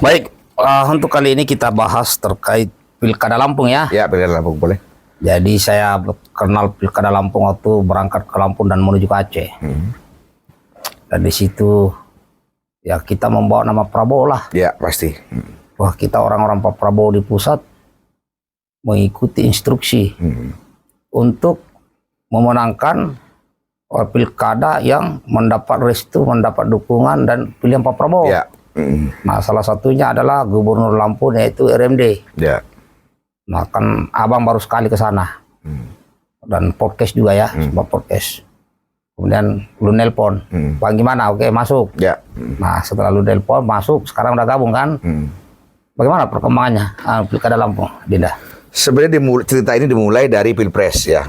Baik, untuk kali ini kita bahas terkait Pilkada Lampung ya. Ya, Pilkada Lampung boleh. Jadi saya kenal Pilkada Lampung waktu berangkat ke Lampung dan menuju ke Aceh. Dan di situ ya kita membawa nama Prabowo lah. Ya, pasti. Wah, kita orang-orang Pak Prabowo di pusat mengikuti instruksi untuk memenangkan pilkada yang mendapat restu, mendapat dukungan dan pilihan Pak Prabowo. Ya. Nah, salah satunya adalah Gubernur Lampung yaitu RMD. Ya. Nah, kan abang baru sekali ke sana. Dan podcast juga ya, sebab podcast. Kemudian lu nelpon, Bang gimana? Oke, masuk. Ya. Nah, setelah lu nelpon, masuk, sekarang udah gabung kan? Bagaimana perkembangannya Pilkada Lampung, Dinda? Sebenarnya cerita ini dimulai dari Pilpres ya.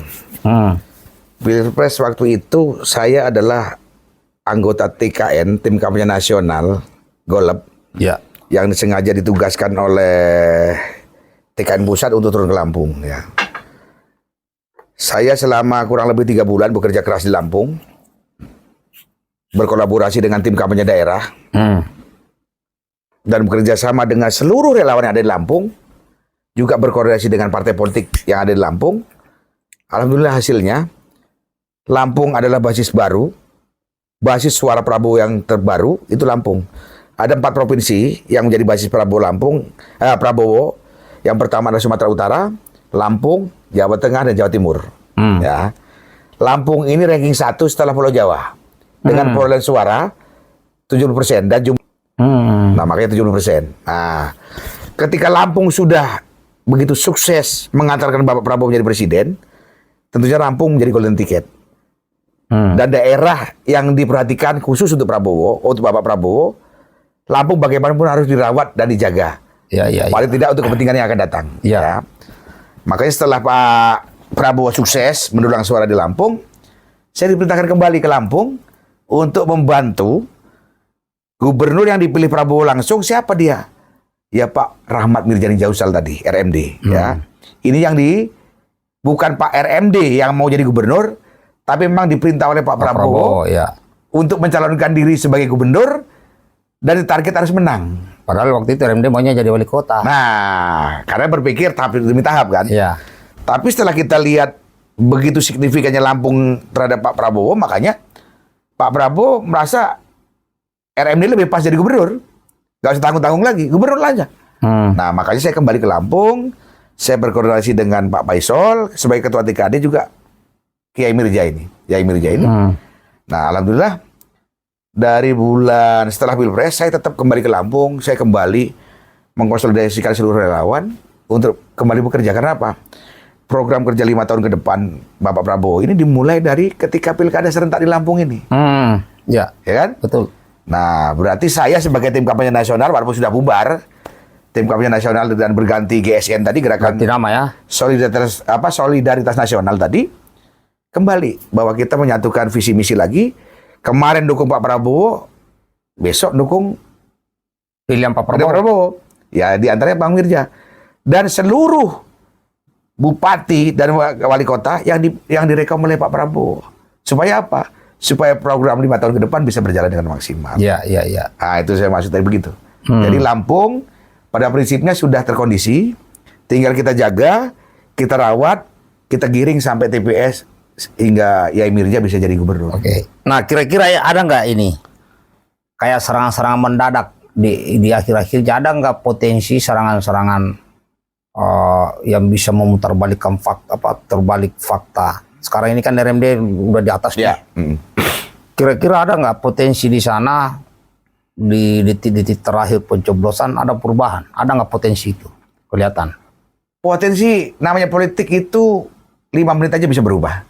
Pilpres waktu itu saya adalah anggota TKN, Tim Kampanye Nasional, Golep, Ya. yang sengaja ditugaskan oleh TKN Pusat untuk turun ke Lampung ya. Saya selama kurang lebih 3 bulan bekerja keras di Lampung, berkolaborasi dengan tim kampanye daerah, dan bekerja sama dengan seluruh relawan yang ada di Lampung, juga berkoordinasi dengan partai politik yang ada di Lampung. Alhamdulillah hasilnya, Lampung adalah basis baru, basis suara Prabowo yang terbaru, itu Lampung. Ada 4 provinsi yang menjadi basis Prabowo. Yang pertama adalah Sumatera Utara, Lampung, Jawa Tengah, dan Jawa Timur. Ya. Lampung ini ranking 1 setelah Pulau Jawa. Dengan perolehan suara 70% dan jumlah. Nah, makanya 70%. Nah, ketika Lampung sudah begitu sukses mengantarkan Bapak Prabowo menjadi presiden, tentunya Lampung menjadi golden ticket. Dan daerah yang diperhatikan khusus untuk Prabowo, untuk Bapak Prabowo, Lampung bagaimanapun harus dirawat dan dijaga. Ya. Paling tidak untuk kepentingan yang akan datang. Ya. Makanya setelah Pak Prabowo sukses mendulang suara di Lampung, saya diperintahkan kembali ke Lampung untuk membantu gubernur yang dipilih Prabowo langsung. Siapa dia? Ya Pak Rahmat Mirjani Jausal tadi, RMD. Ya. Ini yang bukan Pak RMD yang mau jadi gubernur, tapi memang diperintah oleh Pak Prabowo ya. untuk mencalonkan diri sebagai gubernur dan ditarget harus menang. Padahal waktu itu RMD maunya jadi wali kota. Nah, karena berpikir tahap demi tahap kan. Ya. Tapi setelah kita lihat begitu signifikannya Lampung terhadap Pak Prabowo, makanya Pak Prabowo merasa RMD lebih pas jadi gubernur. Gak usah tanggung-tanggung lagi, gubernur aja. Nah, makanya saya kembali ke Lampung, saya berkoordinasi dengan Pak Faisal sebagai ketua TKD juga Kiai Mirja ini. Nah, alhamdulillah dari bulan setelah Pilpres saya tetap kembali ke Lampung, saya kembali mengkonsolidasikan seluruh relawan untuk kembali bekerja. Karena apa? Program kerja 5 tahun ke depan Bapak Prabowo ini dimulai dari ketika Pilkada serentak di Lampung ini. Ya kan? Betul. Nah, berarti saya sebagai tim kampanye nasional, walaupun sudah bubar, tim kampanye nasional dan berganti GSN tadi, gerakan Ganti nama ya. Solidaritas Nasional tadi, kembali bahwa kita menyatukan visi misi lagi. Kemarin dukung Pak Prabowo, besok dukung Pilihan Pak Prabowo. Prabowo. Ya, di antaranya Bang Mirja. Dan seluruh bupati dan wali kota yang direkom oleh Pak Prabowo. Supaya apa? Supaya program 5 tahun ke depan bisa berjalan dengan maksimal. Ya. Nah, itu saya maksud tadi begitu. Jadi Lampung pada prinsipnya sudah terkondisi, tinggal kita jaga, kita rawat, kita giring sampai TPS hingga Yai Mirja bisa jadi gubernur. Oke. Nah, kira-kira ya ada nggak ini kayak serangan-serangan mendadak di akhir-akhir? Ada nggak potensi serangan-serangan yang bisa memutarbalikkan terbalik fakta? Sekarang ini kan RMD udah di atas Ya. Kira-kira ada nggak potensi di sana di titik terakhir pencoblosan ada perubahan? Ada nggak potensi itu kelihatan? Potensi namanya politik itu 5 menit aja bisa berubah.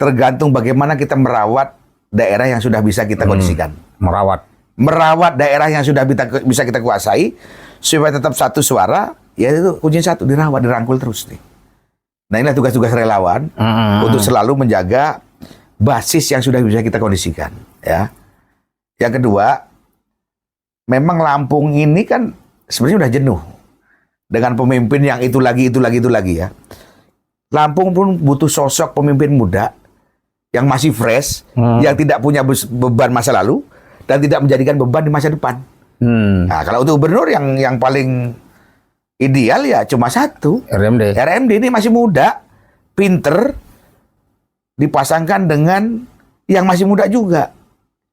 Tergantung bagaimana kita merawat daerah yang sudah bisa kita kondisikan. Merawat daerah yang sudah bisa kita kuasai supaya tetap satu suara, ya itu kuncinya satu, dirawat, dirangkul terus nih. Nah, inilah tugas-tugas relawan untuk selalu menjaga basis yang sudah bisa kita kondisikan, ya. Yang kedua, memang Lampung ini kan sebenarnya udah jenuh dengan pemimpin yang itu lagi ya. Lampung pun butuh sosok pemimpin muda yang masih fresh, yang tidak punya beban masa lalu dan tidak menjadikan beban di masa depan. Nah, kalau untuk gubernur yang paling ideal ya cuma satu. RMD. RMD ini masih muda, pinter, dipasangkan dengan yang masih muda juga.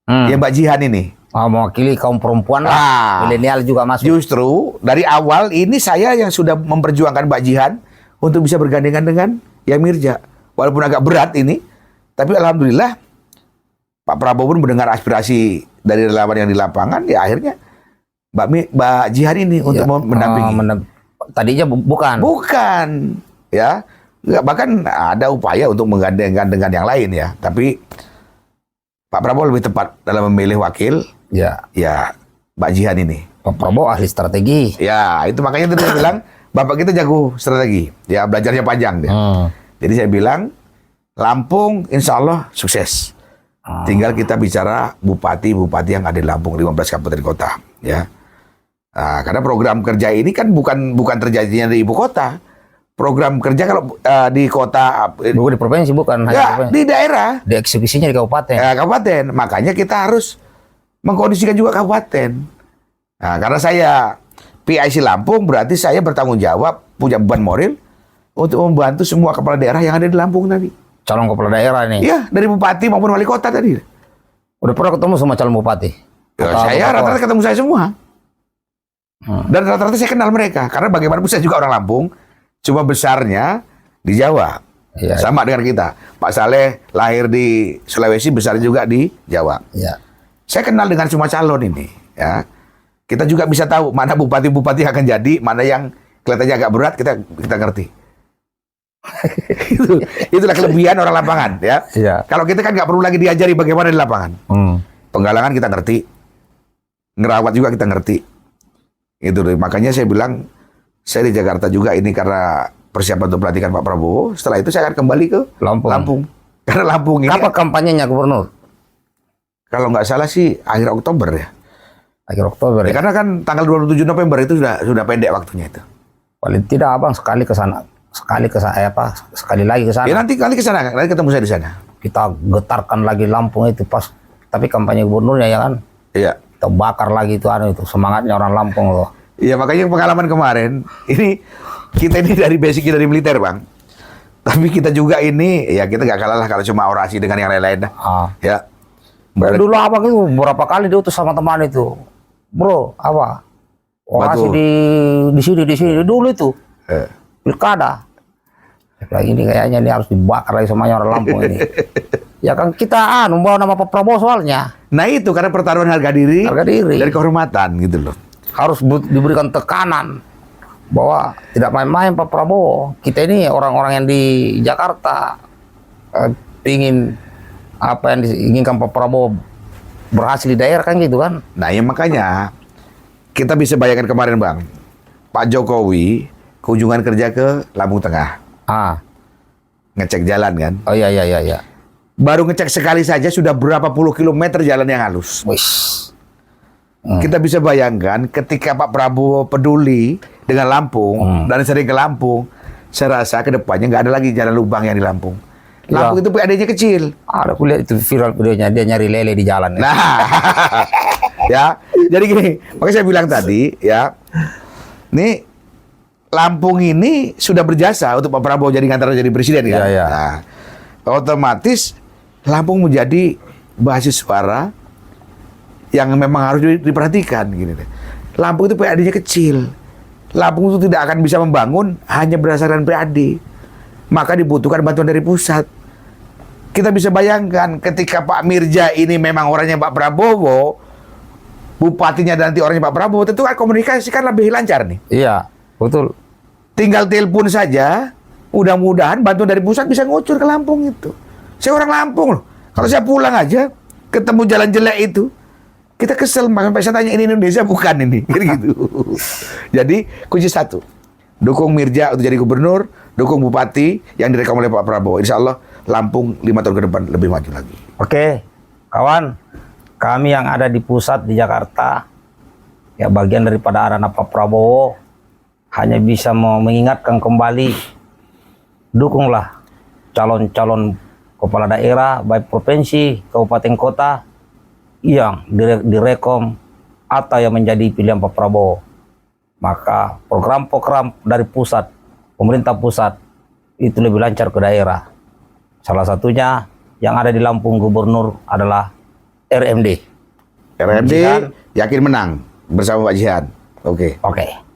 Ya Mbak Jihan ini. Mewakili kaum perempuan lah. Ah, Milenial juga masuk. justru dari awal ini saya yang sudah memperjuangkan Mbak Jihan untuk bisa bergandengan dengan Yang Mirja. Walaupun agak berat ini, tapi alhamdulillah Pak Prabowo pun mendengar aspirasi dari relawan yang di lapangan, ya akhirnya Mbak Jihan ini untuk mendampingi. Tadinya bukan. Bukan, ya. Nggak, bahkan ada upaya untuk menggandengkan dengan yang lain ya. Tapi Pak Prabowo lebih tepat dalam memilih wakil. Ya. Ya, Mbak Jihan ini. Pak Prabowo ahli strategi. Ya, itu makanya tadi saya bilang, Bapak kita jago strategi. Ya, belajarnya panjang dia. Jadi saya bilang, Lampung insya Allah sukses. Tinggal kita bicara bupati-bupati yang ada di Lampung, 15 kabupaten kota. Ya. Nah, karena program kerja ini kan bukan terjadinya di ibu kota. Program kerja kalau di kota, Bukan di provinsi, bukan hanya ya, provinsi. di daerah, Di eksekusinya di kabupaten. kabupaten. Makanya kita harus mengkondisikan juga kabupaten. Nah, karena saya PIC Lampung, berarti saya bertanggung jawab, punya beban moral untuk membantu semua kepala daerah yang ada di Lampung tadi. Calon kepala daerah nih. Iya, dari bupati maupun wali kota tadi. Udah pernah ketemu sama calon bupati? Ya, Atau saya apa? rata-rata ketemu saya semua. Dan rata-rata saya kenal mereka. Karena bagaimanapun saya juga orang Lampung, cuma besarnya di Jawa. Iya. Sama dengan kita. Pak Saleh lahir di Sulawesi, besar juga di Jawa. Ya. Saya kenal dengan semua calon ini. Ya. Kita juga bisa tahu mana bupati-bupati yang akan jadi, mana yang kelihatannya agak berat, kita ngerti. Itulah kelebihan orang lapangan, ya. Iya. Kalau kita kan nggak perlu lagi diajari bagaimana di lapangan. Penggalangan kita ngerti, ngerawat juga kita ngerti. Itu deh. Makanya saya bilang, saya di Jakarta juga ini karena persiapan untuk pelantikan Pak Prabowo. Setelah itu saya akan kembali ke Lampung. Karena Lampung ini, Kapan kampanyenya gubernur? kalau nggak salah sih akhir Oktober ya. Akhir Oktober Ya, ya. karena kan tanggal 27 November itu sudah pendek waktunya itu. Paling tidak abang sekali ke sana, sekali lagi ke sana. Ya nanti ke sana, nanti ketemu saya di sana. Kita getarkan lagi Lampung itu pas. Tapi kampanye gubernurnya ya kan. Iya. Kita bakar lagi itu semangatnya orang Lampung loh. Iya, makanya pengalaman kemarin ini kita ini dari basic dari militer, Bang. Tapi kita juga ini ya kita nggak kalah lah kalau cuma orasi dengan yang lain-lain dah. Ya. Dulu abang itu berapa kali diutus sama teman itu, bro, apa? Orasi Betul. di sini dulu itu pilkada. Lagi ini kayaknya ini harus dibakar lagi semuanya orang Lampung ini. Ya kan kita membawa nama Pak Prabowo soalnya. Nah itu karena pertaruhan harga diri dari kehormatan gitu loh. Harus diberikan tekanan bahwa tidak main-main Pak Prabowo. Kita ini orang-orang yang di Jakarta ingin apa yang diinginkan Pak Prabowo berhasil di daerah kan gitu kan. Nah ya makanya kita bisa bayangkan kemarin, Bang, Pak Jokowi kunjungan kerja ke Lampung Tengah. Ngecek jalan kan. Oh iya. Baru ngecek sekali saja sudah berapa puluh kilometer jalan yang halus. Kita bisa bayangkan ketika Pak Prabowo peduli dengan Lampung dan sering ke Lampung, saya rasa ke depannya nggak ada lagi jalan lubang yang di Lampung. Lampung itu PAD-nya kecil. Ada kuliah itu viral videonya dia nyari lele di jalan. Nah, ya, jadi gini, makanya saya bilang tadi, ya, nih Lampung ini sudah berjasa untuk Pak Prabowo jadi ngantar jadi presiden kan. Iya. Nah, otomatis Lampung menjadi basis suara yang memang harus diperhatikan gini deh. Lampung itu PAD-nya kecil. Lampung itu tidak akan bisa membangun hanya berdasarkan PAD. Maka dibutuhkan bantuan dari pusat. Kita bisa bayangkan ketika Pak Mirja ini memang orangnya Pak Prabowo, bupatinya nanti orangnya Pak Prabowo, tentu kan komunikasi kan lebih lancar nih. Iya, betul. Tinggal telepon saja, mudah-mudahan bantuan dari pusat bisa ngucur ke Lampung itu. Saya orang Lampung loh. Kalau saya pulang aja, ketemu jalan jelek itu, kita kesel, sampai saya tanya ini Indonesia bukan ini, gitu. Jadi kunci satu, dukung Mirja untuk jadi gubernur, dukung bupati yang direkom oleh Pak Prabowo. Insya Allah Lampung 5 tahun ke depan lebih maju lagi. Oke, kawan, kami yang ada di pusat di Jakarta, ya bagian daripada anak Pak Prabowo, hanya bisa mau mengingatkan kembali, dukunglah calon-calon kepala daerah, baik provinsi, kabupaten kota, yang direkom atau yang menjadi pilihan Pak Prabowo. Maka program-program dari pusat, pemerintah pusat itu lebih lancar ke daerah. Salah satunya yang ada di Lampung Gubernur adalah RMD. RMD yakin menang bersama Pak Jihan. Oke. Oke.